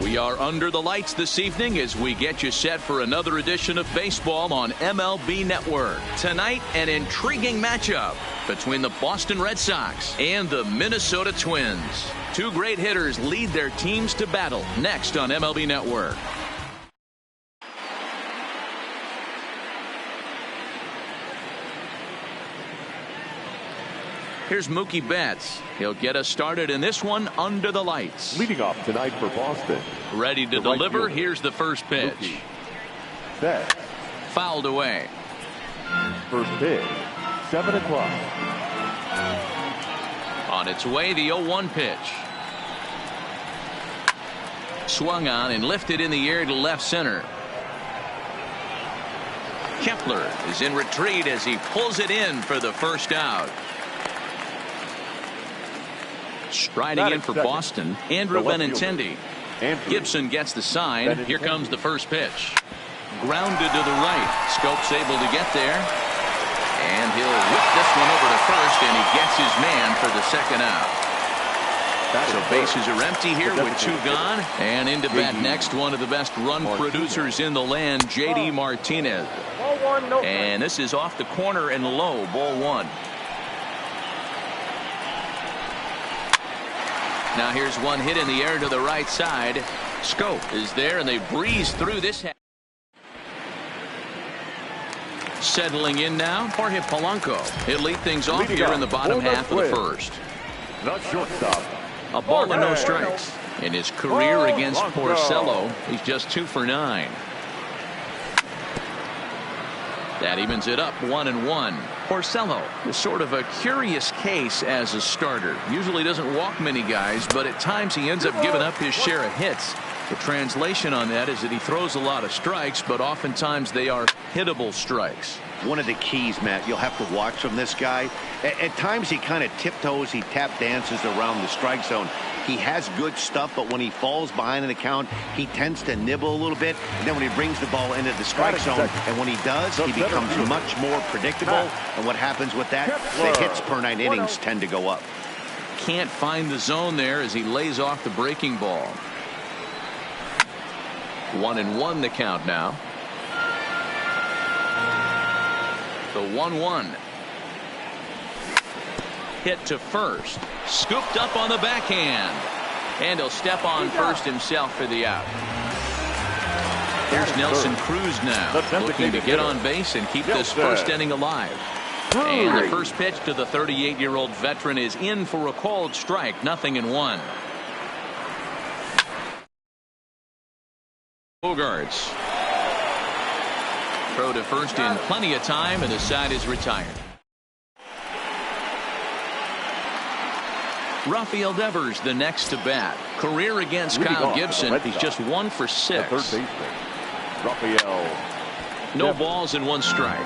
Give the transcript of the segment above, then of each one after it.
We are under the lights this evening as we get you set for another edition of baseball on MLB Network. Tonight, an intriguing matchup between the Boston Red Sox and the Minnesota Twins. Two great hitters lead their teams to battle next on MLB Network. Here's Mookie Betts. He'll get us started in this one under the lights. Leading off tonight for Boston. Ready to deliver. Right, here's the first pitch. Mookie Betts. Fouled away. First pitch, 7 o'clock. On its way, the 0-1 pitch. Swung on and lifted in the air to left center. Kepler is in retreat as he pulls it in for the first out. Striding in for Boston, Andrew Benintendi. Gibson gets the sign. Here comes the first pitch. Grounded to the right. Scope's able to get there. And he'll whip this one over to first, and he gets his man for the second out. So bases are empty here with 2 gone. And into bat next, one of the best run producers in the land, J.D. Martinez. And this is off the corner and low, ball 1. Now here's one hit in the air to the right side. Scope is there, and they breeze through this. Settling in now, Jorge Polanco. He'll lead things off here in the bottom half of the first. The shortstop. A ball and no strikes. In his career against Porcello, he's just 2 for 9. That evens it up 1-1. Porcello is sort of a curious case as a starter. Usually doesn't walk many guys, but at times he ends up giving up his share of hits. The translation on that is that he throws a lot of strikes, but oftentimes they are hittable strikes. One of the keys, Matt, you'll have to watch from this guy. At times he kind of tiptoes, he tap dances around the strike zone. He has good stuff, but when he falls behind in the count, he tends to nibble a little bit. And then when he brings the ball into the strike zone, and when he does, he becomes much more predictable. And what happens with that? The hits per 9 innings tend to go up. Can't find the zone there as he lays off the breaking ball. 1-1 the count now. The 1-1. Hit to first. Scooped up on the backhand. And he'll step on first himself for the out. Here's Nelson Cruz now, looking to get on base and keep this first inning alive. And the first pitch to the 38-year-old veteran is in for a called strike. 0-1. Bogarts. Throw to first in plenty of time, and the side is retired. Rafael Devers the next to bat. Career against Kyle Gibson. He's just 1 for 6. Third baseman, Rafael. No balls and 1 strike.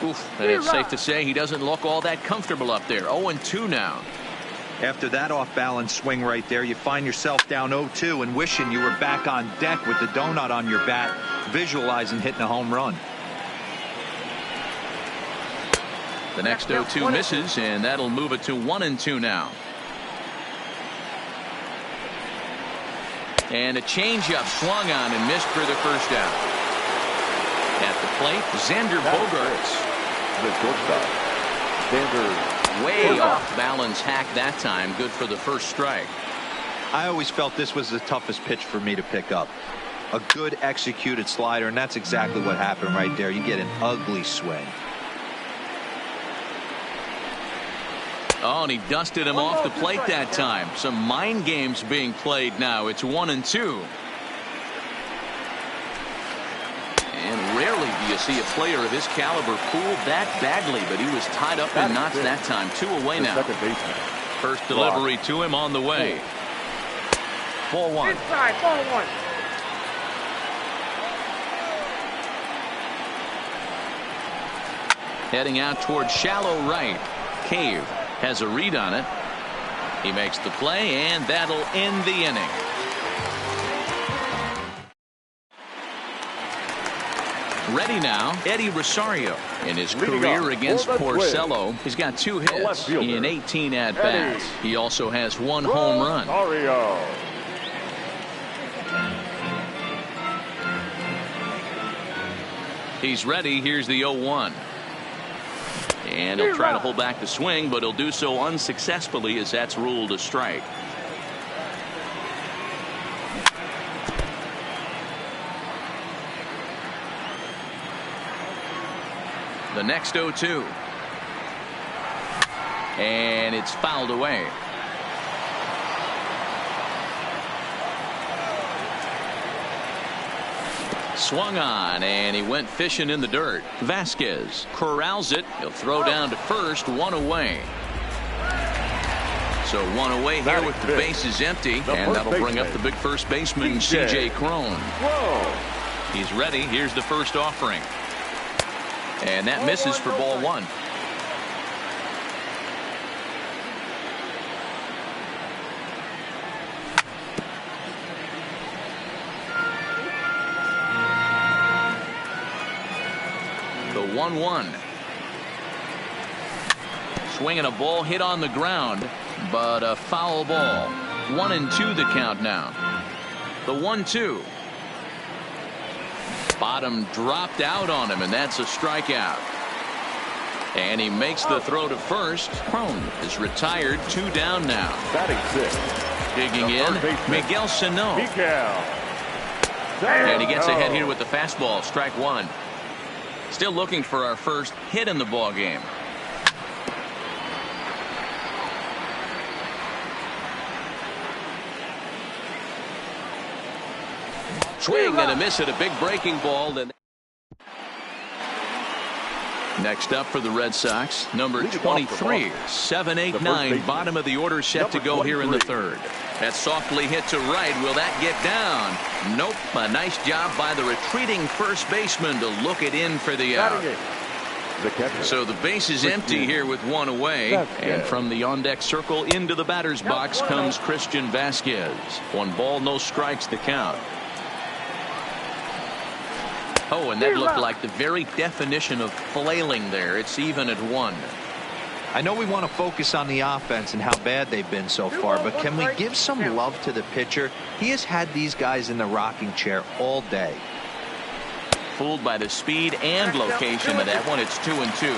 Oof, and it's safe to say he doesn't look all that comfortable up there. 0-2 now. After that off-balance swing right there, you find yourself down 0-2 and wishing you were back on deck with the donut on your bat, visualizing hitting a home run. The next 0-2 misses, and that'll move it to 1-2 now. And a changeup swung on and missed for the first out. At the plate, Xander Bogaerts. The shortstop, Xander. Way off balance hack that time. Good for the first strike. I always felt this was the toughest pitch for me to pick up. A good executed slider, and that's exactly what happened right there. You get an ugly swing. Oh, and he dusted him off the plate that time. Some mind games being played now. It's 1-2. And rarely do you see a player of his caliber fooled that badly, but he was tied up in knots that time. 2 away now. First delivery to him on the way. Ball 1. Inside, ball 1. Heading out towards shallow right. Cave has a read on it. He makes the play, and that'll end the inning. Ready now, Eddie Rosario. In his career against Porcello, he's got 2 hits in 18 at-bats. He also has 1 home run. He's ready. Here's the 0-1. And he'll try to hold back the swing, but he'll do so unsuccessfully as that's ruled a strike. The next 0-2. And it's fouled away. Swung on, and he went fishing in the dirt. Vasquez corrals it. He'll throw down to first, 1 away. So 1 away here with the bases empty, and that'll bring up the big first baseman, C.J. Cron. He's ready. Here's the first offering. And that misses for ball 1. The 1-1. Swinging a ball hit on the ground, but a foul ball. 1-2 the count now. The 1-2. Bottom dropped out on him, and that's a strikeout. And he makes the throw to first. Cron is retired, 2 down now. Batting 6. Digging in, Miguel Sano. And he gets ahead here with the fastball, strike 1. Still looking for our first hit in the ball game. Swing and a miss at a big breaking ball. Next up for the Red Sox, number 23, 7-8-9, bottom of the order, set to go here in the 3rd. That softly hit to right. Will that get down? Nope. A nice job by the retreating first baseman to look it in for the out. So the base is empty here with 1 away. And from the on-deck circle into the batter's box comes Christian Vasquez. 1 ball, no strikes the count. Oh, and that looked like the very definition of flailing there. It's even at 1. I know we want to focus on the offense and how bad they've been so far, but can we give some love to the pitcher? He has had these guys in the rocking chair all day. Fooled by the speed and location of that one. It's 2-2.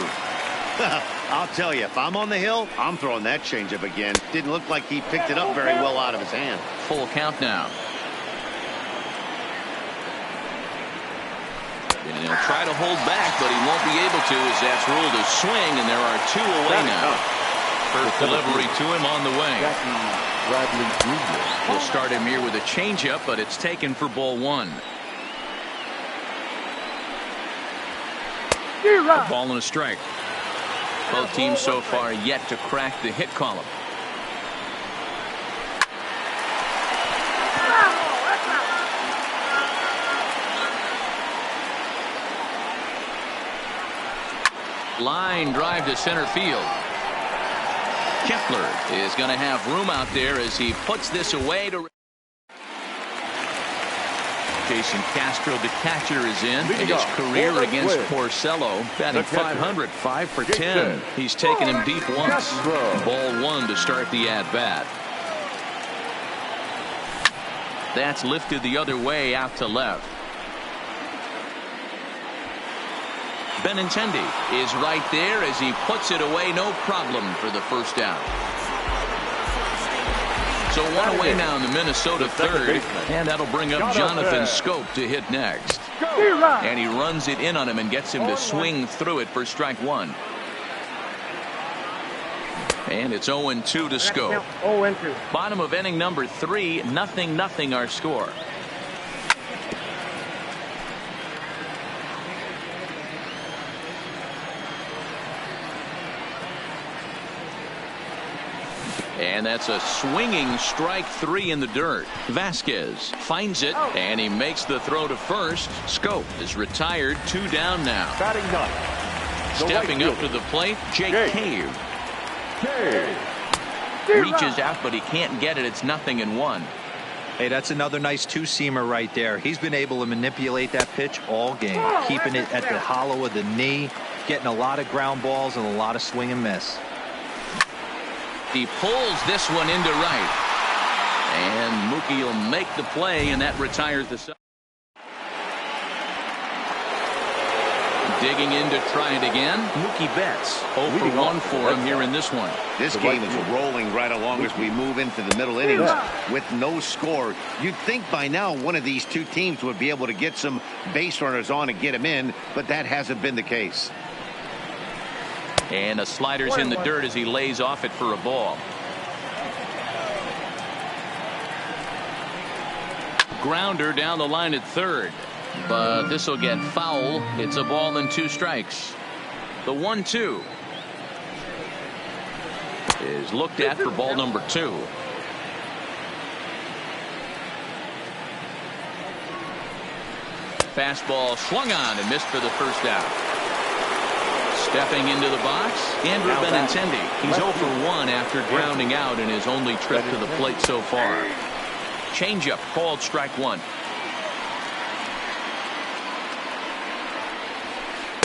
I'll tell you, if I'm on the hill, I'm throwing that changeup again. Didn't look like he picked it up very well out of his hand. Full count now. And he'll try to hold back, but he won't be able to, as that's ruled a swing, and there are 2 away now. First delivery to him on the way. We'll start him here with a changeup, but it's taken for ball 1. A ball and a strike. Both teams so far yet to crack the hit column. Line drive to center field. Kepler is going to have room out there as he puts this away to Jason Castro, the catcher, is in his career against Porcello, batting .500, 5 for 10. He's taken him deep once. Ball 1 to start the at-bat. That's lifted the other way out to left. Benintendi is right there as he puts it away, no problem for the first down. So 1 away now in the Minnesota 3rd, and that'll bring up Jonathan Scope to hit next. And he runs it in on him and gets him to swing through it for strike 1. And it's 0-2 to Scope. Bottom of inning number 3, 0-0 our score. And that's a swinging strike 3 in the dirt. Vasquez finds it, and he makes the throw to first. Scope is retired, 2 down now. Stepping up to the plate, Jake Cave. Okay. Reaches out, but he can't get it. It's 0-1. Hey, that's another nice two-seamer right there. He's been able to manipulate that pitch all game, keeping it at the hollow of the knee, getting a lot of ground balls and a lot of swing and miss. He pulls this one into right. And Mookie will make the play, and that retires the side. Digging in to try it again. Mookie Betts 0 for 1 for him here in this one. This game is rolling right along as we move into the middle innings with no score. You'd think by now one of these two teams would be able to get some base runners on and get them in, but that hasn't been the case. And a slider's in the dirt as he lays off it for a ball. Grounder down the line at third. But this will get foul. It's a ball and 2 strikes. The 1-2 is looked at for ball number 2. Fastball swung on and missed for the first out. Stepping into the box, Andrew Benintendi. He's 0 for 1 after grounding out in his only trip to the plate so far. Changeup called strike 1.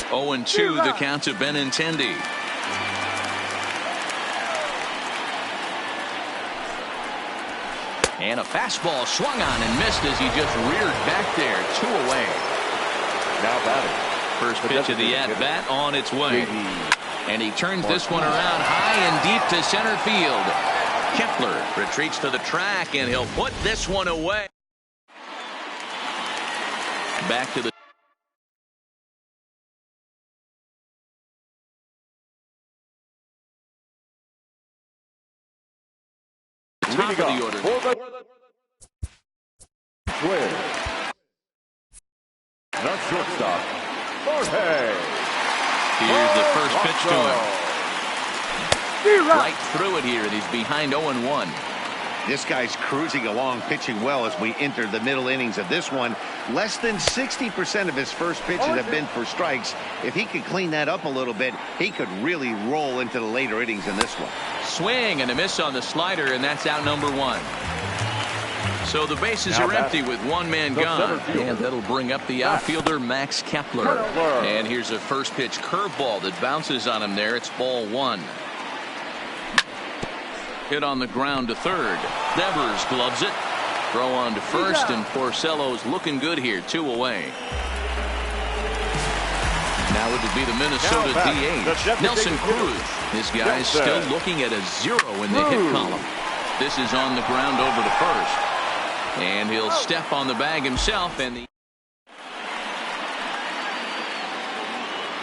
0-2 the count to Benintendi. And a fastball swung on and missed as he just reared back there. 2 away. Now batting. First pitch of the at-bat on its way. And he turns this one around high and deep to center field. Kepler retreats to the track, and he'll put this one away. Back to the top of the order. Swing. The shortstop, Jorge. Here's the first pitch to him. Right through it here, and he's behind 0-1. This guy's cruising along, pitching well as we enter the middle innings of this one. Less than 60% of his first pitches have been for strikes. If he could clean that up a little bit, he could really roll into the later innings in this one. Swing and a miss on the slider, and that's out number 1. So the bases are empty with one man gone. And that'll bring up the outfielder, Max Kepler. And here's a first pitch curveball that bounces on him there. It's ball 1. Hit on the ground to third. Devers gloves it. Throw on to first, and Porcello's looking good here. 2 away. Now it would be the Minnesota DH, Nelson Cruz. This guy's still looking at a 0 in the hit column. This is on the ground over to first. And he'll step on the bag himself, and the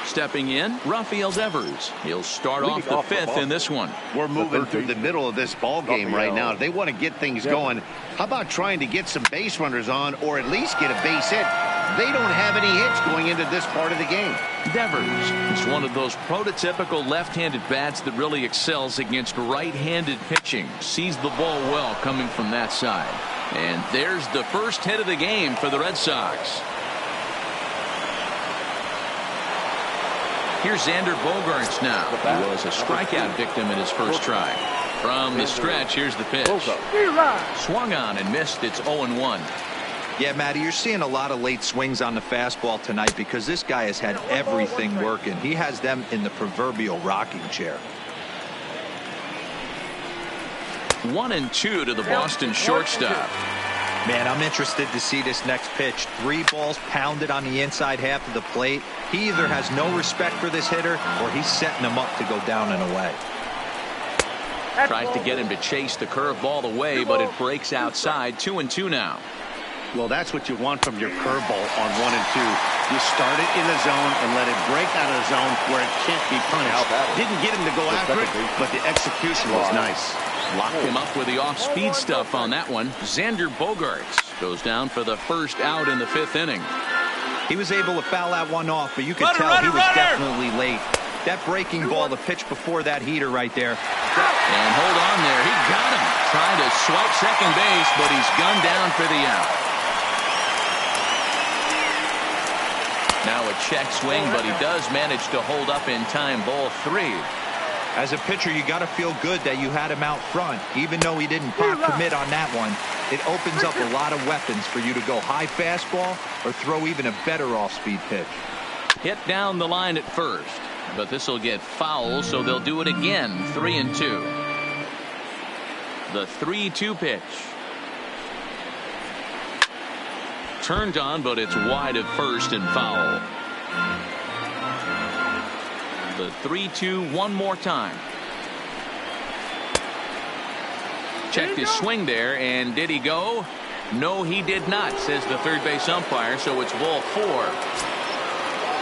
stepping in, Rafael Devers. He'll start off the 5th in this one. We're moving through the middle of this ball game right now. If they want to get things going, how about trying to get some base runners on, or at least get a base hit? They don't have any hits going into this part of the game. Devers is one of those prototypical left-handed bats that really excels against right-handed pitching. Sees the ball well coming from that side. And there's the first hit of the game for the Red Sox. Here's Xander Bogaerts now. He was a strikeout victim in his first try. From the stretch, here's the pitch. Swung on and missed. It's 0-1. Yeah, Matty, you're seeing a lot of late swings on the fastball tonight because this guy has had everything working. He has them in the proverbial rocking chair. 1-2 to the Boston shortstop. Man, I'm interested to see this next pitch. 3 balls pounded on the inside half of the plate. He either has no respect for this hitter or he's setting him up to go down and away. Tries to get him to chase the curveball away, but it breaks outside. 2-2 now. Well, that's what you want from your curveball on 1 and 2. You start it in the zone and let it break out of the zone where it can't be punished. Didn't get him to go after it, but the execution was nice. Locked him up with the off-speed stuff on that one. Xander Bogaerts goes down for the first out in the 5th inning. He was able to foul that one off, but you could tell he was definitely late. That breaking ball, the pitch before that heater right there. And hold on there. He got him. Trying to swipe second base, but he's gunned down for the out. Now a check swing, but he does manage to hold up in time. Ball 3. As a pitcher, you got to feel good that you had him out front. Even though he didn't pop commit on that one, it opens up a lot of weapons for you to go high fastball or throw even a better off-speed pitch. Hit down the line at first, but this will get foul, so they'll do it again. 3-2. The 3-2 pitch. Turned on, but it's wide at first and foul. The 3-2 one more time. Checked his swing there, and did he go? No, he did not, says the third base umpire, so it's ball 4.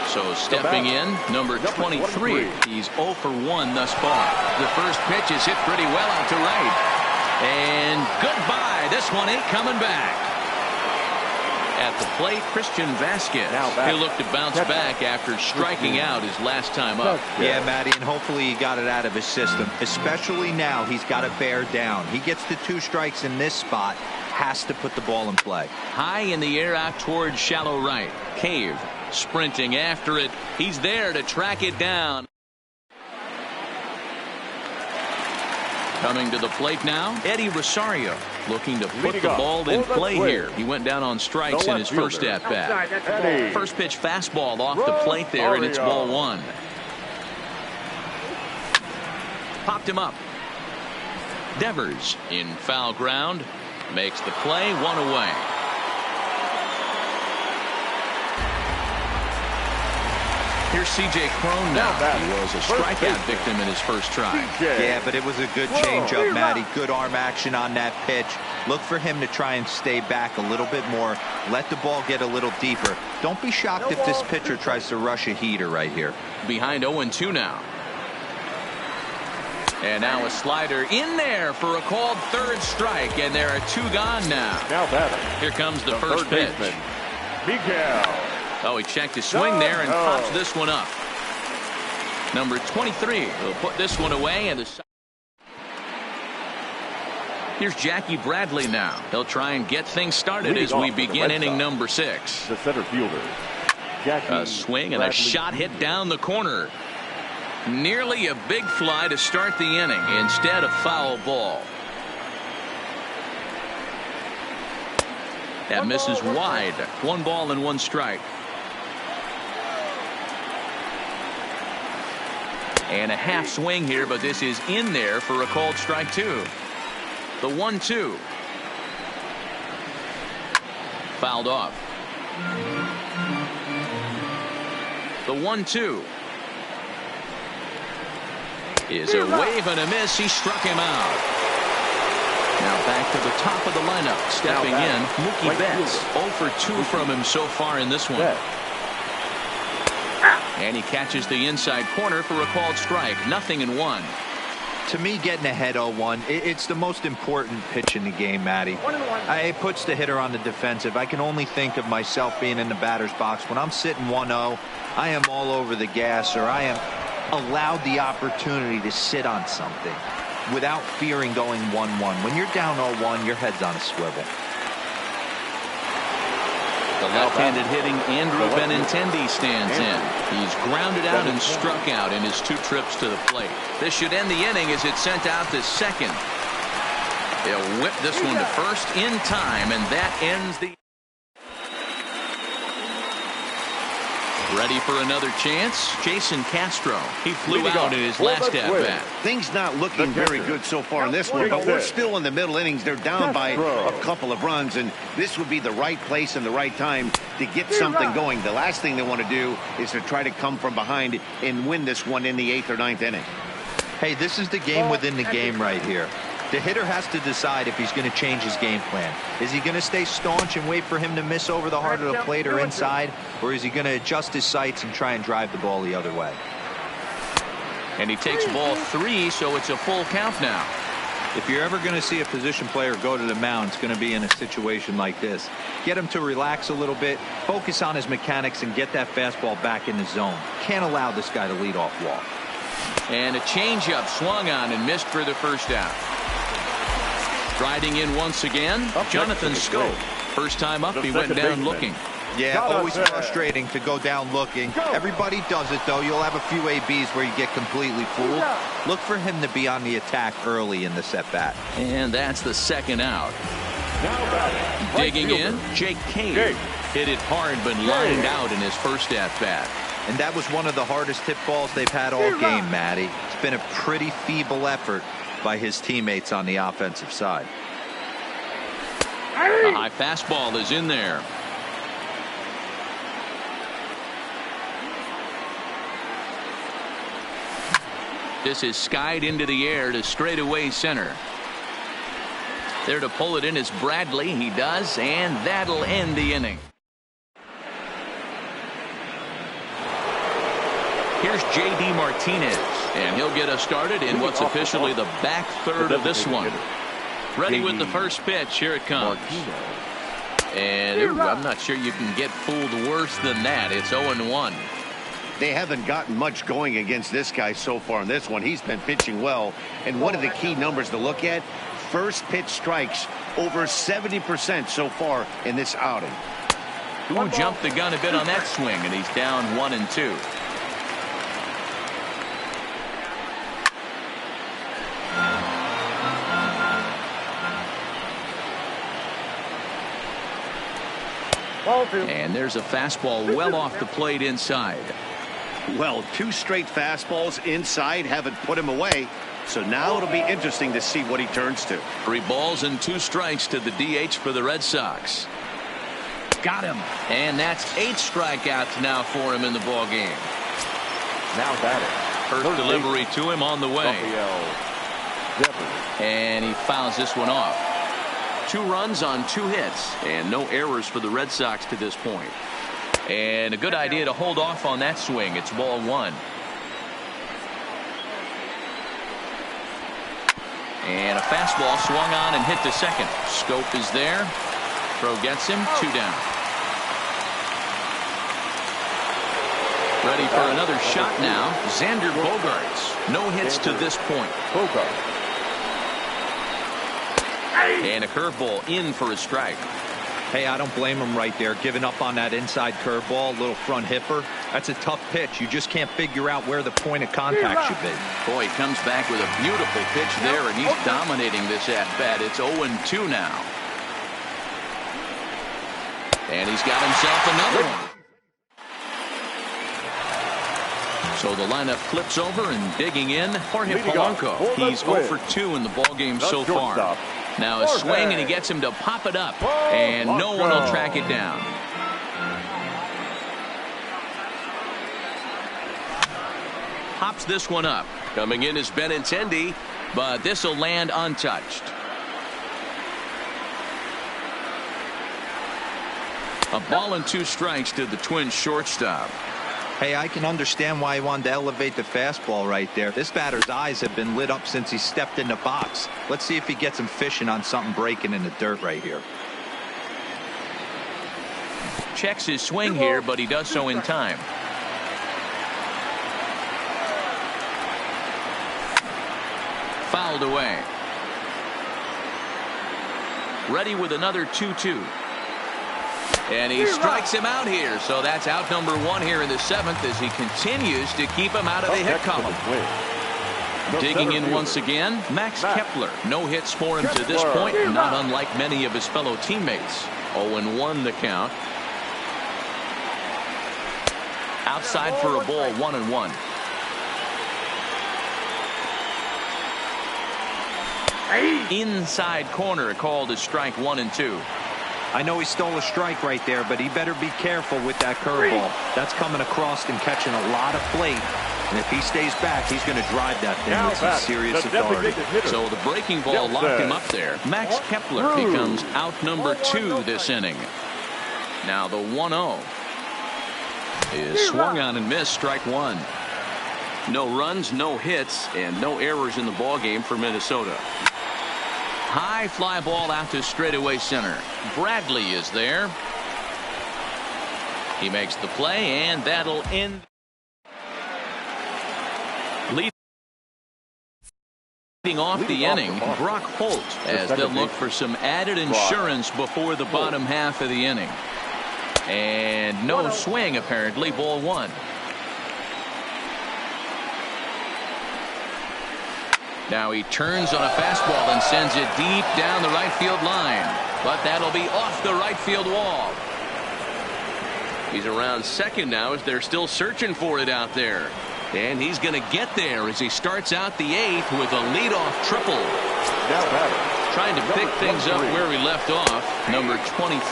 So stepping in, number 23. He's 0 for 1 thus far. The first pitch is hit pretty well out to right. And goodbye. This one ain't coming back. At the plate, Christian Vasquez. He'll look to bounce back after striking out his last time up. Yeah, Matty, and hopefully he got it out of his system. Especially now, he's got to bear down. He gets the 2 strikes in this spot, has to put the ball in play. High in the air out towards shallow right. Cave sprinting after it. He's there to track it down. Coming to the plate now, Eddie Rosario looking to put the ball in play here. He went down on strikes in his first at-bat. First pitch fastball off the plate there, and it's ball 1. Popped him up. Devers in foul ground. Makes the play, 1 away. Here's C.J. Cron now. He was a strikeout victim in his first try. Yeah, but it was a good changeup, Matty. Good arm action on that pitch. Look for him to try and stay back a little bit more. Let the ball get a little deeper. Don't be shocked if this pitcher tries to rush a heater right here. Behind 0-2 now. And now a slider in there for a called third strike, and there are 2 gone now. Here comes the first pitch. Miguel. Oh, he checked his swing there and pops this one up. Number 23 will put this one away. And here's Jackie Bradley now. He'll try and get things started as we begin inning number 6. The center fielder, Jackie a swing and a shot hit down the corner. Nearly a big fly to start the inning instead of foul ball. That misses wide. 1 ball and 1 strike. And a half swing here, but this is in there for a called strike 2. The 1-2. Fouled off. The 1-2. Is a wave and a miss. He struck him out. Now back to the top of the lineup. Stepping in, Mookie Betts. 0 for 2 from him so far in this one. And he catches the inside corner for a called strike. 0-1. To me, getting ahead 0-1, it's the most important pitch in the game, Matty. It puts the hitter on the defensive. I can only think of myself being in the batter's box. When I'm sitting 1-0, I am all over the gas, or I am allowed the opportunity to sit on something without fearing going 1-1. When you're down 0-1, your head's on a swivel. The left-handed hitting Andrew Benintendi stands in. He's grounded out and struck out in his 2 trips to the plate. This should end the inning as it's sent out to second. He'll whip this one to first in time, and that ends the... Ready for another chance? Jason Castro. He flew out in his last at-bat. Things not looking very good so far in this one, but we're still in the middle innings. They're down by a couple of runs, and this would be the right place and the right time to get something going. The last thing they want to do is to try to come from behind and win this one in the 8th or 9th inning. Hey, this is the game within the game right here. The hitter has to decide if he's going to change his game plan. Is he going to stay staunch and wait for him to miss over the heart of the plate or inside? Or is he going to adjust his sights and try and drive the ball the other way? And he takes ball 3, so it's a full count now. If you're ever going to see a position player go to the mound, it's going to be in a situation like this. Get him to relax a little bit, focus on his mechanics, and get that fastball back in the zone. Can't allow this guy to lead off walk. And a changeup swung on and missed for the first out. Striding in once again, Jonathan Scope. First time up, he went down looking. Yeah, always frustrating to go down looking. Everybody does it, though. You'll have a few ABs where you get completely fooled. Look for him to be on the attack early in the at-bat. And that's the second out. Digging in, Jake Cave. Hit it hard, but lined out in his first at-bat. And that was one of the hardest hit balls they've had all game, Matty. It's been a pretty feeble effort by his teammates on the offensive side. A high fastball is in there. This is skied into the air to straightaway center. There to pull it in is Bradley. He does, and that'll end the inning. Here's J.D. Martinez, and he'll get us started in what's officially the back third of this one. Ready with the first pitch. Here it comes. And I'm not sure you can get fooled worse than that. It's 0-1. They haven't gotten much going against this guy so far in this one. He's been pitching well. And one of the key numbers to look at, first pitch strikes over 70% so far in this outing. Who jumped the gun a bit on that swing, and he's down 1-2. And there's a fastball well off the plate inside. Well, 2 straight fastballs inside haven't put him away. So now it'll be interesting to see what he turns to. 3 balls and 2 strikes to the DH for the Red Sox. Got him. And that's 8 strikeouts now for him in the ball game. Now batting. First delivery to him on the way. And he fouls this one off. 2 runs on 2 hits and no errors for the Red Sox to this point. And a good idea to hold off on that swing. It's ball 1. And a fastball swung on and hit to second. Scope is there. Throw gets him. 2 down. Ready for another shot now. Xander Bogaerts. No hits to this point. And a curveball in for a strike. Hey, I don't blame him right there, giving up on that inside curveball, little front hipper. That's a tough pitch. You just can't figure out where the point of contact should be. Boy, he comes back with a beautiful pitch there, and he's dominating this at-bat. It's 0-2 now. And he's got himself another one. So the lineup flips over, and digging in, Jorge Polanco. He's 0 for 2 in the ballgame so far. Now a swing, and he gets him to pop it up, and no one will track it down. Pops this one up. Coming in is Benintendi, but this will land untouched. A ball and 2 strikes to the Twins shortstop. Hey, I can understand why he wanted to elevate the fastball right there. This batter's eyes have been lit up since he stepped in the box. Let's see if he gets him fishing on something breaking in the dirt right here. Checks his swing here, but he does so in time. Fouled away. Ready with another 2-2. And he strikes him out here. So that's out number 1 here in the 7th as he continues to keep him out of the hit column. Digging in once again, Max Kepler. No hits for him to this point, not unlike many of his fellow teammates. 0-1 the count. Outside for a ball, 1-1. Inside corner called as strike 1 and 2. I know he stole a strike right there, but he better be careful with that curveball. That's coming across and catching a lot of plate. And if he stays back, he's going to drive that thing with some serious authority. So the breaking ball locked him up there. Max Kepler becomes out number 2 this inning. Now the 1-0 is swung on and missed, strike 1. No runs, no hits, and no errors in the ballgame for Minnesota. High fly ball out to straightaway center. Bradley is there. He makes the play, and that'll end. Leading off the inning, Brock Holt, as they'll look for some added insurance before the bottom half of the inning. And no swing, apparently. Ball one. Now he turns on a fastball and sends it deep down the right field line. But that'll be off the right field wall. He's around second now as they're still searching for it out there. And he's going to get there as he starts out the eighth with a leadoff triple. Now batter. Trying to pick things up where we left off. Number 23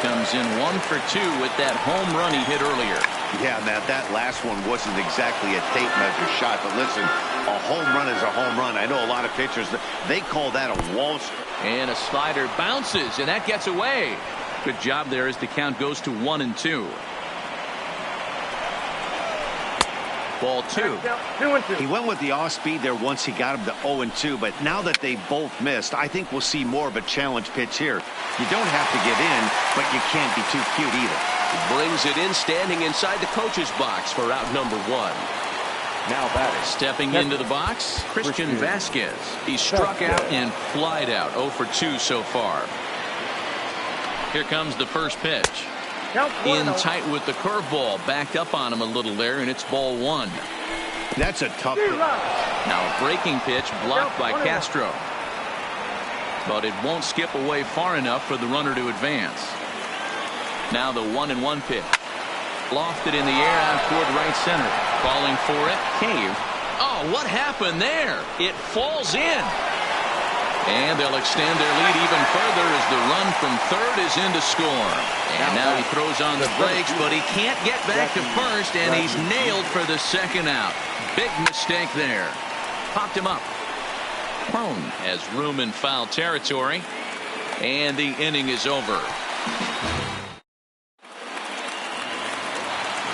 comes in 1 for 2 with that home run he hit earlier. Yeah, Matt, that last one wasn't exactly a tape measure shot, but listen, a home run is a home run. I know a lot of pitchers, they call that a waltz. And a slider bounces, and that gets away. Good job there as the count goes to 1-2. Ball two. He went with the off speed there once he got him to 0-2, but now that they both missed, I think we'll see more of a challenge pitch here. You don't have to get in, but you can't be too cute either. Brings it in, standing inside the coach's box for out number one. Now batting. Stepping into the box, Christian Vasquez. He struck out and flied out. 0 for 2 so far. Here comes the first pitch. In tight with the curveball, backed up on him a little there, and it's ball one. That's a tough pitch. Now a breaking pitch blocked by Castro. But it won't skip away far enough for the runner to advance. Now the 1-1 pitch. Lofted in the air out toward right center. Calling for it. Cave. Oh, what happened there? It falls in. And they'll extend their lead even further as the run from third is in to score. And now he throws on the brakes, but he can't get back to first, and he's nailed for the second out. Big mistake there. Popped him up. Crone has room in foul territory, and the inning is over.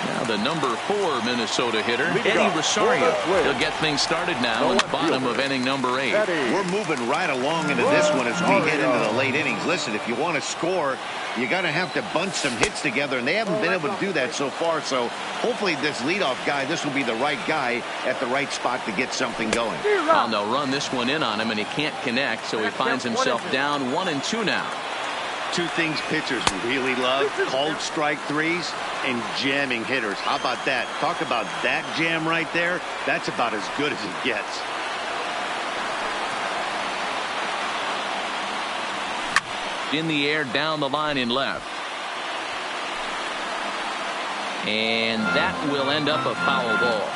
Now the number 4 Minnesota hitter, Eddie Rosario. He'll get things started now in the bottom of inning number 8. We're moving right along into this one as we head into the late innings. Listen, if you want to score, you got to have to bunch some hits together, and they haven't been able to do that so far. So hopefully this leadoff guy, this will be the right guy at the right spot to get something going. Well, they'll run this one in on him, and he can't connect, so he finds himself down 1-2 now. Two things pitchers really love: called strike threes and jamming hitters. How about that? Talk about that jam right there. That's about as good as it gets. In the air, down the line in left. And that will end up a foul ball.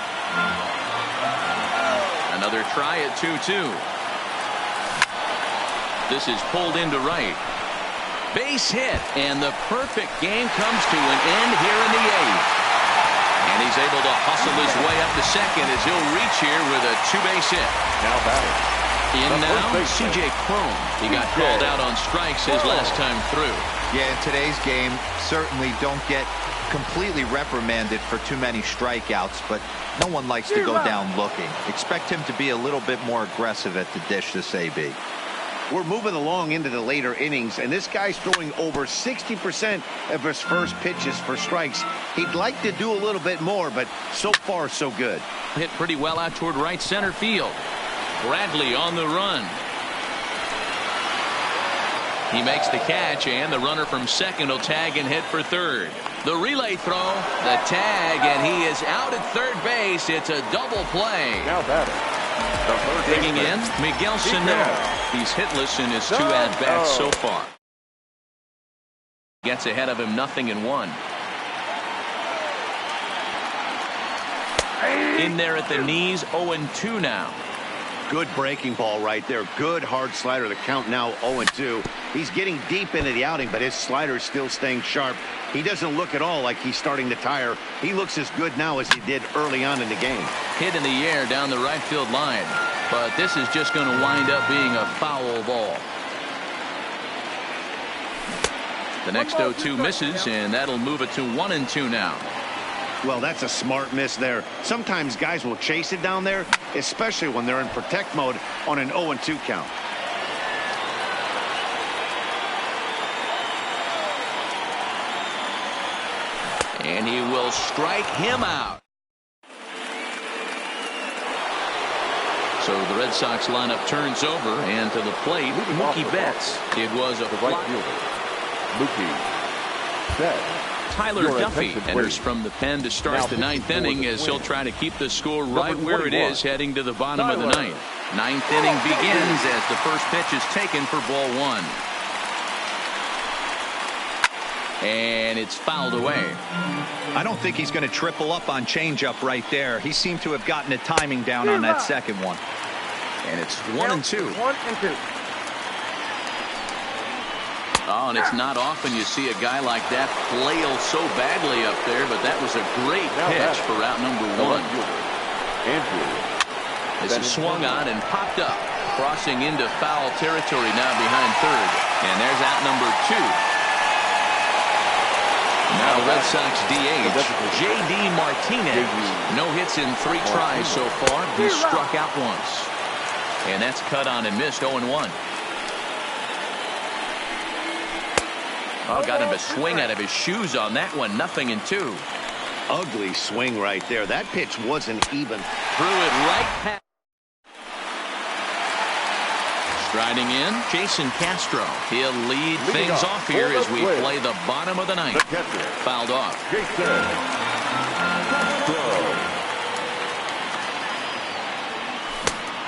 Another try at 2-2. This is pulled into right. Base hit, and the perfect game comes to an end here in the 8th. And he's able to hustle his way up to second as he'll reach here with a 2-base hit. Now batting. In now, C.J. Crone. He got called out on strikes his last time through. Yeah, in today's game, certainly don't get completely reprimanded for too many strikeouts, but no one likes to go down looking. Expect him to be a little bit more aggressive at the dish this AB. We're moving along into the later innings, and this guy's throwing over 60% of his first pitches for strikes. He'd like to do a little bit more, but so far, so good. Hit pretty well out toward right center field. Bradley on the run. He makes the catch, and the runner from second will tag and hit for third. The relay throw, the tag, and he is out at third base. It's a double play. Now batting. Digging in, Miguel Sano. He's hitless in his 2 at-bats so far. Gets ahead of him 0-1. In there at the knees, 0-2 now. Good breaking ball right there. Good hard slider. The count now 0-2. He's getting deep into the outing, but his slider is still staying sharp. He doesn't look at all like he's starting to tire. He looks as good now as he did early on in the game. Hit in the air down the right field line, but this is just going to wind up being a foul ball. The next 0-2 misses, and that'll move it to 1-2 now. Well, that's a smart miss there. Sometimes guys will chase it down there, especially when they're in protect mode on an 0-2 count. And he will strike him out. So the Red Sox lineup turns over, and to the plate, Mookie Betts. It was a the right fielder, Mookie Betts. Tyler Duffy enters from the pen to start the ninth inning as he'll try to keep the score right where it is heading to the bottom of the ninth. Ninth inning begins as the first pitch is taken for ball one. And it's fouled away. I don't think he's going to triple up on changeup right there. He seemed to have gotten the timing down on that second one. And it's 1-2. Oh, and it's not often you see a guy like that flail so badly up there, but that was a great pitch for out number one. This is swung on and popped up, crossing into foul territory now behind third. And there's out number two. Now the Red Sox DH, J.D. Martinez. No hits in 3 tries so far. He struck out once. And that's cut on and missed 0-1. Oh, got him a swing out of his shoes on that one. 0-2. Ugly swing right there. That pitch wasn't even. Threw it right past. Striding in, Jason Castro. He'll lead things off here as we play the bottom of the ninth. Fouled off.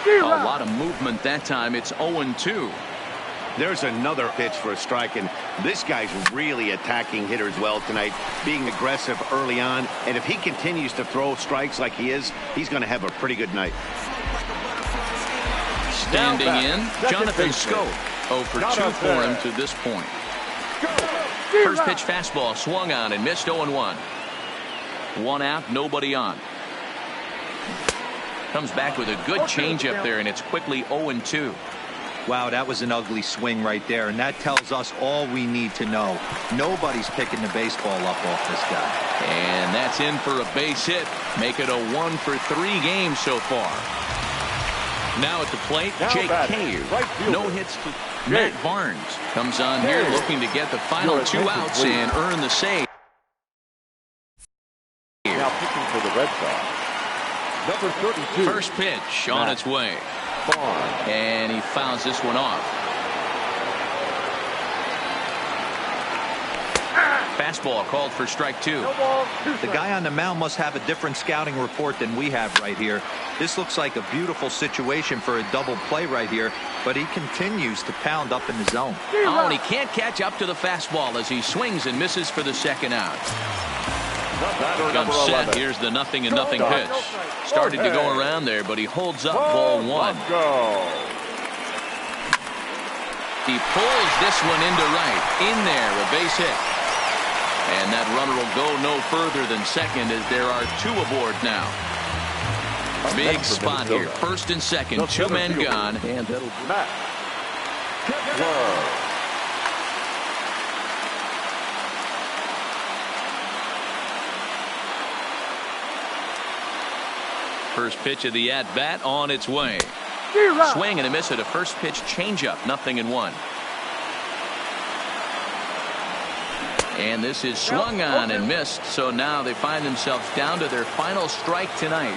A lot of movement that time. It's 0-2. There's another pitch for a strike, and this guy's really attacking hitters well tonight, being aggressive early on. And if he continues to throw strikes like he is, he's going to have a pretty good night. Standing in, Jonathan Scope. 0 for 2 for him to this point. First pitch fastball swung on and missed 0-1. 1 out, nobody on. Comes back with a good changeup there, and it's quickly 0-2. Wow, that was an ugly swing right there, and that tells us all we need to know. Nobody's picking the baseball up off this guy. And that's in for a base hit. Make it a 1 for 3 game so far. Now at the plate, Jake Cave. No hits to Matt Barnes. Comes on here looking to get the final 2 outs and earn the save. Now pitching for the Red Sox, number 32. First pitch on its way. And he fouls this one off. Fastball called for strike 2. The guy on the mound must have a different scouting report than we have right here. This looks like a beautiful situation for a double play right here, but he continues to pound up in the zone. Oh, and he can't catch up to the fastball as he swings and misses for the second out. Comes set. Here's the 0-0 pitch. Started to go around there, but he holds up ball 1. He pulls this one into right. In there, a base hit. And that runner will go no further than second as there are 2 aboard now. Big spot here. First and second. 2 men gone. And that'll be Matt. First pitch of the at-bat on its way. Swing and a miss at a first pitch changeup. 0-1. And this is swung on and missed. So now they find themselves down to their final strike tonight.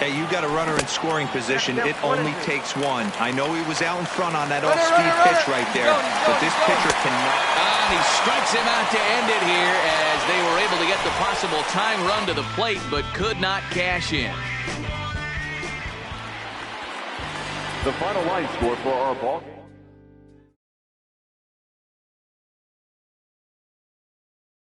Hey, you got a runner in scoring position. It only takes 1. I know he was out in front on that off-speed pitch right there, but this pitcher cannot. And he strikes him out to end it here as they were able to get the possible tying run to the plate, but could not cash in. The final line score for our ball game.